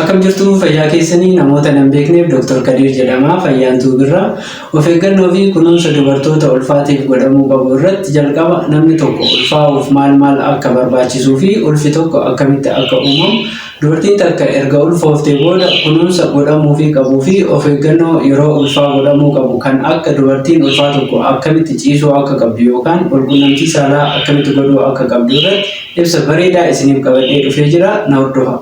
Akkam jirtu fayyaa keessanii namoota nan beekneef Dr. Kadir jedhama. Fayyaantuu birraa of eeggannoo fi kunuunsa dubartoota ulfaatiif godhamuu qabu irratti jalqaba namni tokko ulfaa'uuf maal akka barbaachisuu fi ulfi tokko akkamitti akka uumamu dubartiin takka erga ulfooftee booda kunuunsa godhamuu fi qabuu fi of eeggannoo yeroo ulfaa godhamuu qabu kan akka dubartiin ulfaa tokko akkamitti ciisuu akka qabdu yookaan walqunnamtii saalaa akkamitti godhuu akka qabdu irratti ibsa bareedaa isiniif qabadhee dhufee jira. Na hordofaa.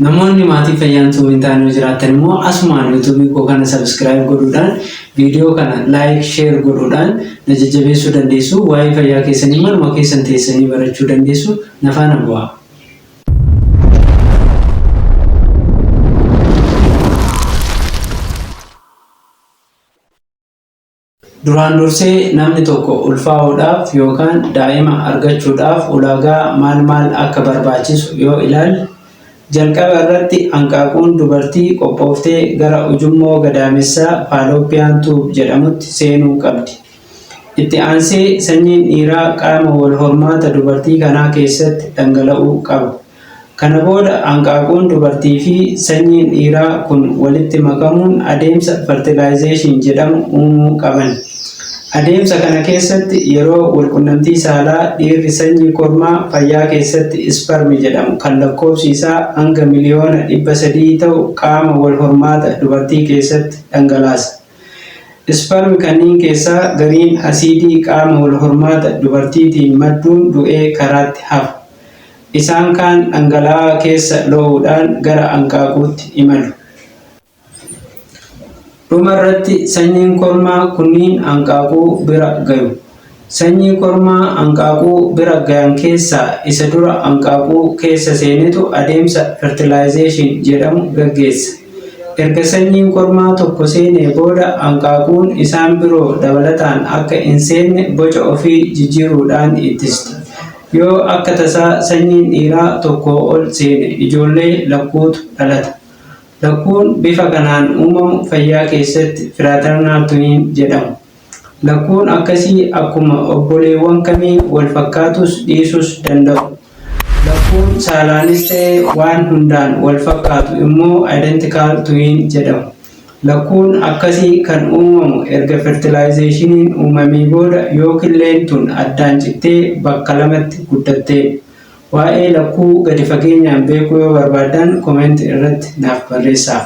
Namoonni maatii fayyaantuu hin taane jiraatan immoo asumaan YouTube koo kana subscribe godhuudhaan viidiyoo kana like share godhuudhaan na jajjabeessuu dandeessu. Waa'ee fayyaa keessanii manuma keessan teessanii barachuu dandeessu. Na faana bu'aa. Duraan dursee namni tokko ulfaa'uudhaaf yookaan daa'ima argachuudhaaf ulaagaa maal akka barbaachisu yoo ilaalle jalqaba irratti hanqaaquun dubartii qophooftee gara ujummoo gadaamessaa faaloopiyaan tuub jedhamutti seenuu qabdi. Itti aansee sanyiin dhiiraa qaama wal hormaata dubartii kanaa keessatti dhangala'uu qaba. Kana booda hanqaaquun dubartii fi sanyiin dhiiraa kun walitti makamuun adeemsa fertilization jedhamu uumuu qaban. Adeemsa kana keessatti yeroo walqunnamtii saalaa dhiirri sanyii kormaa fayyaa keessatti ispermi jedhamu kan lakkoofsi isaa hanga miliyoona 300 ta'u qaama wal hormaata dubartii keessatti dhangalaasa. Ispermi kanneen keessaa gariin asiidii qaama wal hormaata dubartiitiin madduun du'ee karaatti hafa. Isaan kaan dhangala'aa keessa lo'uudhaan gara hanqaaquutti imalu. Dhumarratti sanyiin kormaa kunniin hanqaaquu bira gayu. Sanyii kormaa hanqaaquu bira gayan keessaa isa dura hanqaaquu keessa seenetu adeemsa fertilization jedhamu gaggeessa. Erga sanyiin kormaa tokko seenee booda hanqaaquun isaan biroo dabalataan akka hin seenne boca ofii jijjiiruudhaan ittisti. Yoo akka tasaa sanyiin dhiiraa tokko ol seene ijoollee lakkuutu dhalata. Lakkuun bifa kanaan uumamu fayyaa keessatti fraternal twin jedhamu. Lakkuun akkasii akkuma obboleewwan kamii wal fakkaatus dhiisus danda'u. Lakkuun saalaanis ta'ee waan hundaan wal fakkaatu immoo identical twin jedhamu. Lakkuun akkasii kan uumamu erga fertilizationiin uumamee booda yookiin tun addaan cittee bakka lamatti guddattee. Waa'ee lakkuu gadi fageenyaan beekuu yoo barbaadan comment irratti naaf barreessaa.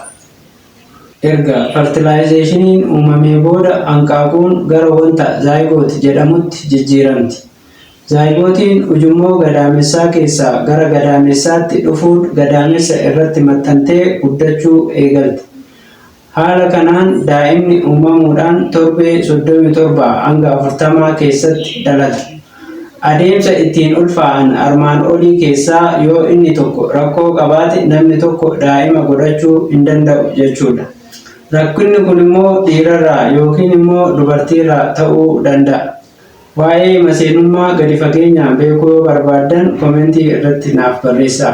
Erga fertilizationiin uumamee booda hanqaaquun gara wanta zygote jedhamutti jijjiiramti. Zygotiin ujummoo gadaamessaa keessaa gara gadaamessaatti dhufuun gadaamessa irratti maxxantee guddachuu eegalti. Haala kanaan daa'imni uumamuudhaan torbee 37 hanga 40 keessatti dhalata. Adeemsa ittiin ulfaa'an armaan olii keessaa yoo inni tokko rakkoo qabaate namni tokko daa'ima godhachuu hin danda'u jechuudha. Rakkinni kun immoo dhiirarraa yookiin immoo dubartiirraa ta'uu danda'a. Waa'ee maseenummaa gadi fageenyaan beekuu yoo barbaadan komentii irratti naaf barreessaa.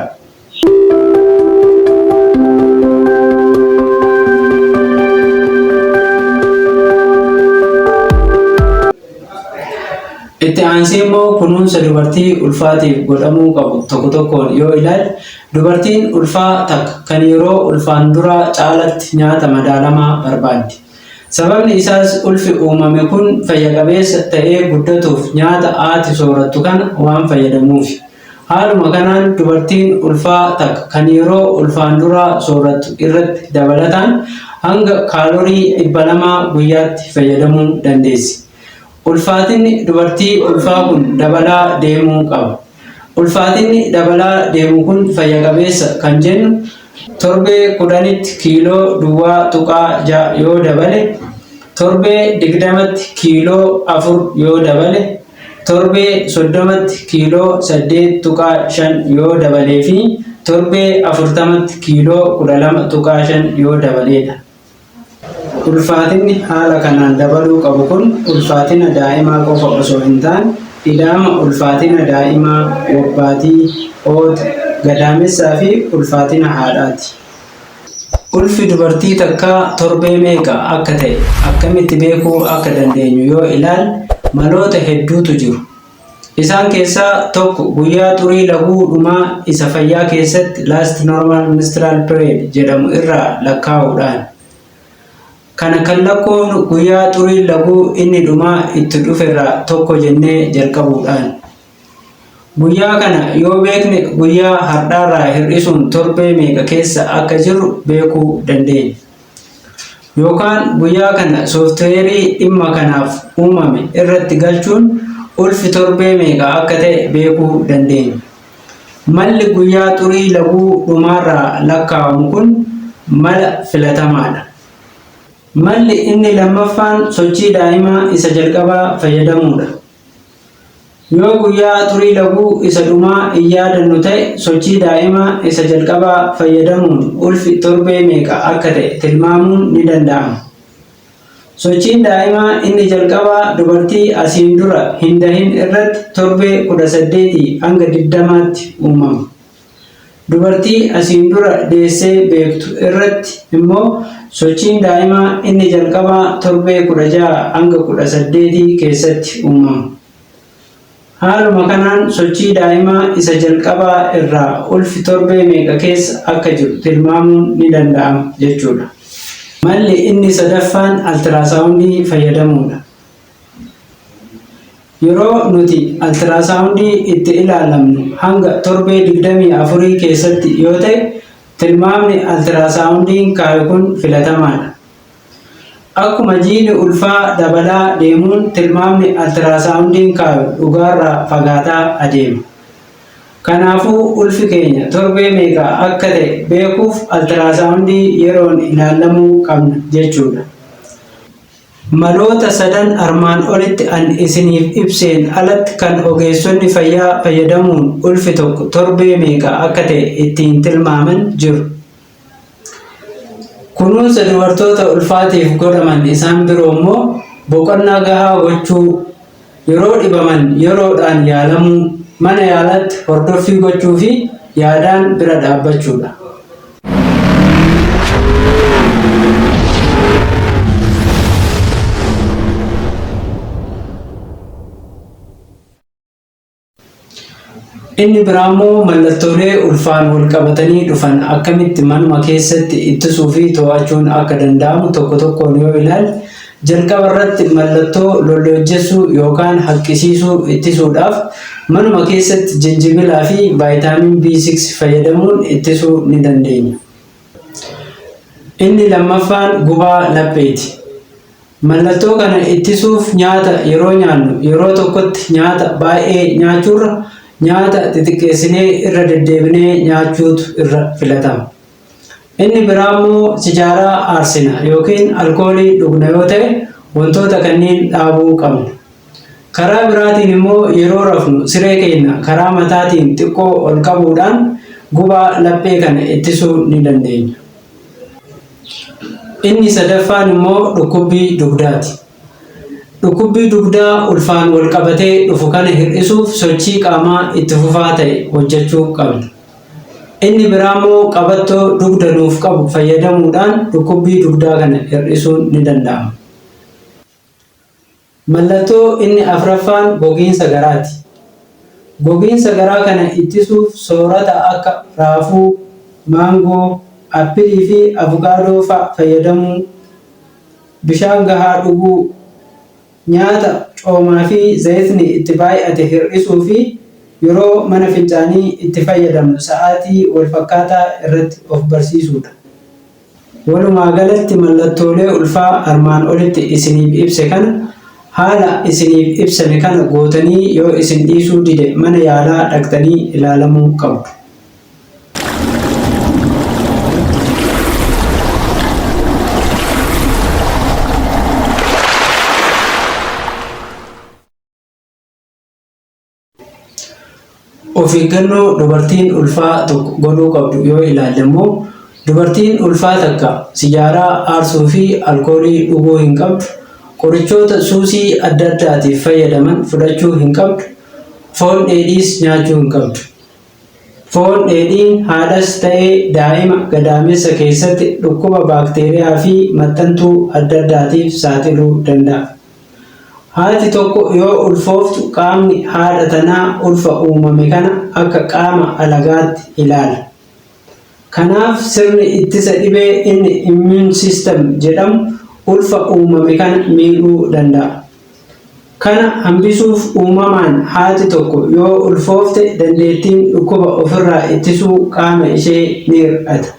Itti aansee immoo kunuunsa dubartii ulfaatiif godhamuu qabu tokko tokkoon yoo ilaalle dubartiin ulfaa takka kan yeroo ulfaan dura caalatti nyaata madaalamaa barbaaddi. Sababni isaas ulfi uumame kun fayya qabeessa ta'ee guddatuuf nyaata haati soorattu kana waan fayyadamuufi. Haaluma kanaan dubartiin ulfaa takka kan yeroo ulfaan dura soorattu irratti dabalataan hanga kaalorii 200 guyyaatti fayyadamuu dandeessi. Ulfaatinni dubartii ulfaa kun dabalaa deemuu qaba. Ulfaatinni dabalaa deemu kun fayya qabeessa kan jennu torbee 10tti kiiloo duwwaa tuqaa 6 yoo dabale, torbee 20tti kiiloo 4 yoo dabale, torbee 30tti kiiloo 8 tuqaa 5 yoo dabalee fi torbee 40tti kiiloo 12 tuqaa 5 yoo dabaleedha. Ulfaatinni haala kanaan dabaluu qabu kun ulfaatina daa'imaa qofa osoo hin taane ida'ama ulfaatina daa'imaa, wabbaatii, oota, gadaamessaa fi ulfaatina haadhaati. Ulfi dubartii takkaa torbee meeqa akka ta'e akkamitti beekuu akka dandeenyu yoo ilaalle maloota hedduutu jiru. Isaan keessaa tokko guyyaa xurii laguu dhumaa isa fayyaa keessatti last normal menstrual period jedhamu irraa lakkaa'uudhaan. Kana kan lakkoofnu guyyaa xurii laguu inni dhumaa itti dhuferraa tokko jennee jalqabuudhaan. Guyyaa kana yoo beekne guyyaa har'aarraa hir'isuun torbee meeqa keessa akka jirru beekuu dandeenya. Yookaan guyyaa kana sooftiweerii dhimma kanaaf uumame irratti galchuun ulfi torbee meeqa akka ta'e beekuu dandeenya. Malli guyyaa xurii laguu dhumaarraa lakkaa'amu kun mala filatamaadha. Malli inni lammaffaan sochii daa'imaa isa jalqabaa fayyadamuudha. Yoo guyyaa xurii laguu isa dhumaa hin yaadannu ta'e sochii daa'imaa isa jalqabaa fayyadamuun ulfi torbee meeqa akka ta'e tilmaamuun ni danda'ama. Sochiin daa'imaa inni jalqabaa dubartii asiin dura hin dahin irratti torbee 18 hanga 20tti uumama. Dubartii asiin dura deessee beektu irratti immoo sochiin daa'imaa inni jalqabaa torbee 16 hanga 18 keessatti uumama. Haaluma kanaan sochii daa'imaa isa jalqabaa irraa ulfi torbee meeqa keessa akka jiru tilmaamuun ni danda'ama jechuudha. Malli inni sadaffaan altiraasaawundii fayyadamuudha. Yeroo nuti altiraasaawundii itti ilaalamnu hanga torbee 24 keessatti yoo ta'e tilmaamni altiraasaawundiin kaayu kun filatamaadha. Akkuma jiini ulfaa dabalaa deemuun tilmaamni altiraasaawundiin kaayu dhugaarraa fagaataa adeema. Kanaafuu ulfi keenya torbee meeqa akka ta'e beekuuf altiraasaawundii yeroon ilaalamuu qabna jechuudha. Maloota sadan armaan olitti an isiniif ibseen alatti kan ogeessonni fayyaa fayyadamuun ulfi tokko torbee meeqa akka ta'e ittiin tilmaaman jiru. Kunuunsa dubartoota ulfaatiif godhaman isaan biroo immoo boqonnaa gahaa gochuu, yeroo dhibaman yeroodhaan yaalamuu, mana yaalatti hordoffii gochuu fi yaadaan bira dhaabbachuudha. Inni biraa immoo mallattoolee ulfaan wal qabatanii dhufan akkamitti manuma keessatti ittisuu fi to'achuun akka danda'amu tokko tokkoon yoo ilaalle, jalqaba irratti mallattoo lolloojjessuu yookaan haqqisiisuu ittisuudhaaf manuma keessatti jinjibilaa fi vaayitaamin B6 fayyadamuun ittisuu ni dandeenya. Inni lammaffaan gubaa lapheeti. Mallattoo kana ittisuuf nyaata yeroo nyaannu yeroo tokkotti nyaata baay'ee nyaachuurra nyaata xixiqqeessinee irra deddeebinee nyaachuutu irra filatama. Inni biraa immoo sijaaraa aarsina yookiin alkoolii dhugna yoo ta'e wantoota kanneen dhaabuu qabna. Karaa biraatiin immoo yeroo rafnu siree keenya karaa mataatiin xiqqoo ol qabuudhaan gubaa laphee kana ittisuu ni dandeenya. Inni sadaffaan immoo dhukkubbii dugdaati. Dhukkubbii dugdaa ulfaan wal qabatee dhufu kana hir'isuuf sochii qaamaa itti fufaa ta'e hojjechuu qabna. Inni biraa immoo qabattoo dugda nuuf qabu fayyadamuudhaan dhukkubbii dugdaa kana hir'isuun ni danda'ama. Mallattoo inni afuraffaan gogiinsa garaati. Gogiinsa garaa kana ittisuuf soorata akka raafuu, maangoo, appilii fi avukaadoo fa'a fayyadamuu, bishaan gahaa dhuguu, nyaata coomaa fi zayitni itti baay'ate hir'isuu fi yeroo mana fincaanii itti fayyadamnu sa'aatii wal fakkaataa irratti of barsiisuudha. Walumaa galatti mallattoolee ulfaa armaan olitti isiniif ibse kana haala isiniif ibsame kana gootanii yoo isin dhiisuu dide mana yaalaa dhaqxanii ilaalamuu qabdu. Of eeggannoo dubartiin ulfaa tokko godhuu qabdu yoo ilaalle immoo dubartiin ulfaa takka sijaaraa aarsuu fi alkoolii dhuguu hin qabdu, qorichoota suusii adda addaatiif fayyadaman fudhachuu hin qabdu, foon dheedhiis nyaachuu hin qabdu. Foon dheedhiin haadhas ta'ee daa'ima gadaamessa keessatti dhukkuba baakteeriyaa fi maxxantuu adda addaatiif saaxiluu danda'a. Haati tokko yoo ulfooftu qaamni haadha tanaa ulfa uumame kana akka qaama alagaatti ilaala. Kanaaf sirni ittisa dhibee inni immune system jedhamu ulfa uumame kana miidhuu danda'a. Kana hambisuuf uumamaan haati tokko yoo ulfoofte dandeettiin dhukkuba ofirraa ittisuu qaama ishee ni hir'ata.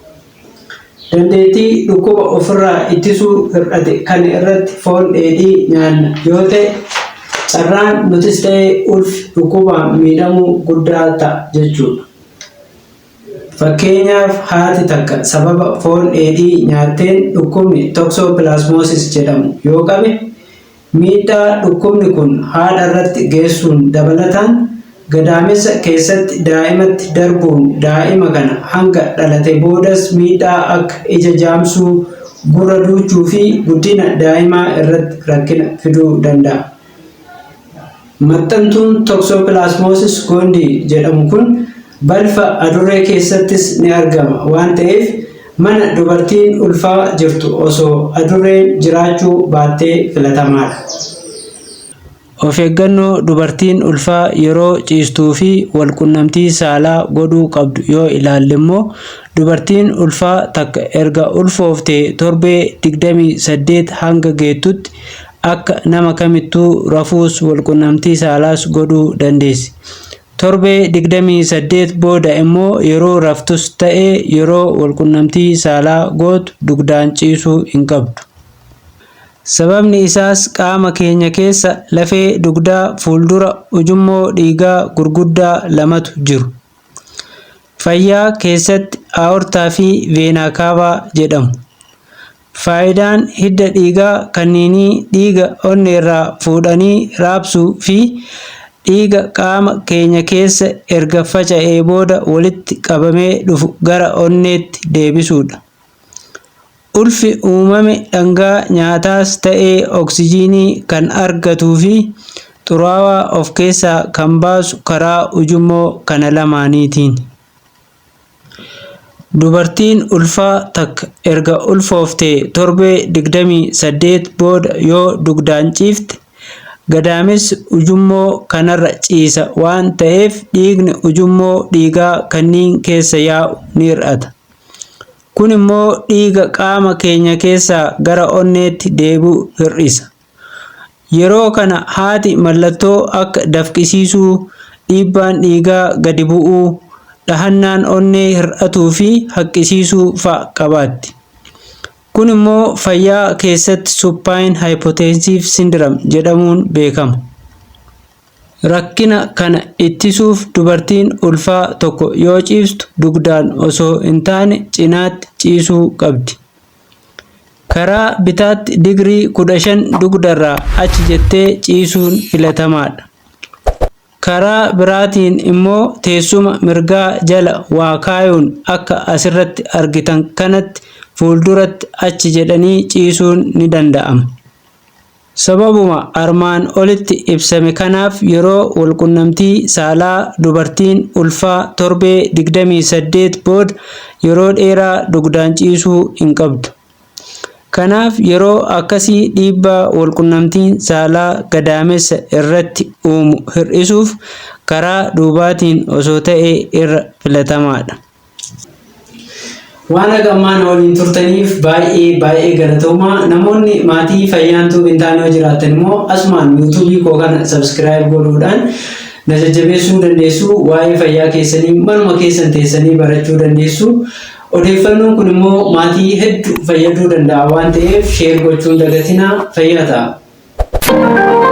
Dandeettii dhukkuba ofirraa ittisuu hir'ate kan irratti foon dheedhii nyaanna yoo ta'e carraan nutis ta'ee ulfi dhukkubaan miidhamuu guddaa ta'a jechuudha. Fakkeenyaaf haati takka sababa foon dheedhii nyaatteen dhukkubni toxoplasmosis jedhamu yoo qabe miidhaa dhukkubni kun haadha irratti geessuun dabalataan gadaamessa keessatti daa'imatti darbuun daa'ima kana hanga dhalate boodas miidhaa akka ija jaamsuu, gurra duuchuu fi guddina daa'imaa irratti rakkina fiduu danda'a. Maxxantuun toxoplasmosis gondii jedhamu kun balfa adurree keessattis ni argama waan ta'eef mana dubartiin ulfaa jirtu osoo adurreen jiraachuu baattee filatamaadha. Of eeggannoo dubartiin ulfaa yeroo ciistuu fi walqunnamtii saalaa godhuu qabdu yoo ilaalle immoo dubartiin ulfaa takka erga ulfooftee torbee 28 hanga geettutti akka nama kamittuu rafuus walqunnamtii saalaas godhuu dandeessi. Torbee 28 booda immoo yeroo raftus ta'ee yeroo walqunnamtii saalaa gootu dugdaan ciisuu hin qabdu. Sababni isaas qaama keenya keessa lafee dugdaa fuuldura ujummoo dhiigaa gurguddaa lamatu jiru. Fayyaa keessatti aortaa fi veenaa kaavaa jedhamu. Faayidaan hidda dhiigaa kanneenii dhiiga onneerraa fuudhanii raabsuu fi dhiiga qaama keenya keessa erga faca'ee booda walitti qabamee dhufu gara onneetti deebisuudha. Ulfi uumame dhangaa nyaataas ta'ee oksijiinii kan argatuu fi xuraawaa of keessaa kan baasu karaa ujummoo kana lamaaniitiin. Dubartiin ulfaa takka erga ulfooftee torbee 28 booda yoo dugdaan ciifte gadaamessi ujummoo kanarra ciisa waan ta'eef dhiigni ujummoo dhiigaa kanneen keessa yaa'u ni hir'ata. Kun immoo dhiiga qaama keenya keessaa gara onneetti deebi'u hir'isa. Yeroo kana haati mallattoo akka dafqisiisuu, dhiibbaan dhiigaa gadi bu'uu, dhahannaan onnee hir'atuu fi haqqisiisuu fa'a qabaatti. Kun immoo fayyaa keessatti supine hypotensive syndrome jedhamuun beekama. Rakkina kana ittisuuf dubartiin ulfaa tokko yoo ciiftu dugdaan osoo hin taane cinaatti ciisuu qabdi. Karaa bitaatti digirii 15 dugdarraa achi jettee ciisuun filatamaadha. Karaa biraatiin immoo teessuma mirgaa jala waa kaayuun akka asirratti argitan kanatti fuulduratti achi jedhanii ciisuun ni danda'ama. Sababuma armaan olitti ibsame kanaaf yeroo walqunnamtii saalaa dubartiin ulfaa torbee 28 booda yeroo dheeraa dugdaan ciisuu hin qabdu. Kanaaf yeroo akkasii dhiibbaa walqunnamtiin saalaa gadaamessa irratti uumu hir'isuuf karaa duubaatiin osoo ta'ee irra filatamaadha. Waan hagammaan waliin turtaniif baay'ee galatoomaa. Namoonni maatii fayyaantuu bintaanii yoo jiraatan immoo asumaan yuutuubii koo kana subscribe godhuudhaan na jajjabeessuu dandeessu. Waa'ee fayyaa keessanii manuma keessan teessanii barachuu dandeessu. Odeeffannoon kun immoo maatii hedduu fayyaduu danda'a waan ta'eef share gochuun dagatinaa. Fayyaa ta'a.